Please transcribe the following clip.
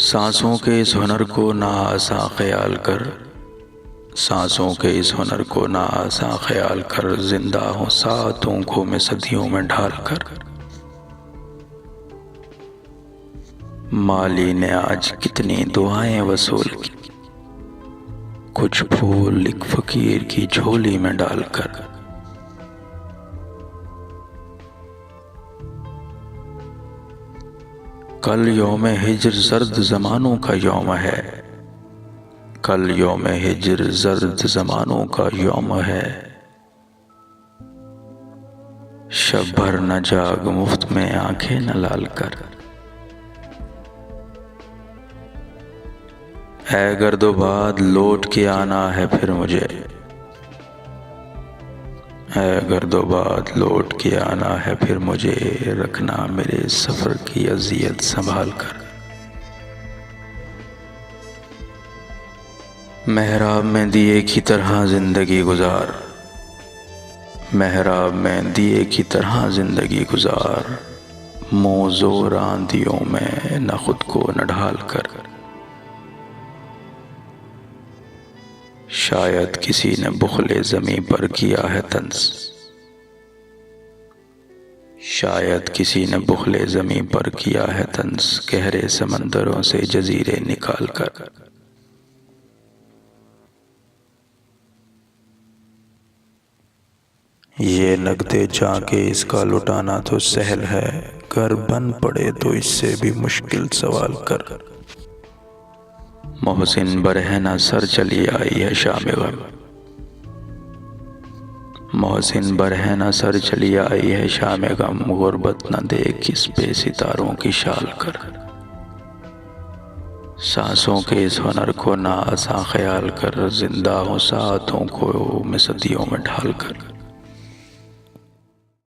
सांसों के इस हुनर को ना आसा ख्याल कर, सांसों के इस हुनर को ना आसा ख्याल कर, जिंदा हूँ सात आँखों में सदियों में ढाल कर। माली ने आज कितनी दुआएं वसूल की, कुछ फूल एक फकीर की झोली में डालकर। कल यौम हिज्र जर्द ज़मानों का यौम है, कल यौम हिज्र जर्द ज़मानों का यौम है। शब भर न जाग मुफ्त में आंखें न लाल कर। ऐ गर्दोबाद लौट के आना है फिर मुझे, ऐ गर्दोबाद लौट के आना है फिर मुझे, रखना मेरे सफ़र की अज़ियत संभाल कर। मेहराब में दिए की तरह ज़िंदगी गुजार, मेहराब में दिए की तरह ज़िंदगी गुजार, मोज़ोर आंधियों में न खुद को न ढाल कर। शायद किसी ने बुखले ज़मीं पर किया है तंस, शायद किसी ने बुखले ज़मीं पर किया है तंस, गहरे समंदरों से जजीरे निकाल कर। ये नगदे जाके इसका लुटाना तो सहल है, घर बन पड़े तो इससे भी मुश्किल सवाल कर। मोहसिन बरहना सर चली आई है शाम गम, मोहसिन बरहना सर चली आई है शाम गम, गुर्बत न देख इस पे सितारों की शाल कर। सांसों के इस हुनर को ना आसा ख्याल कर, जिंदा हूँ सातों को में सदियों में ढाल कर।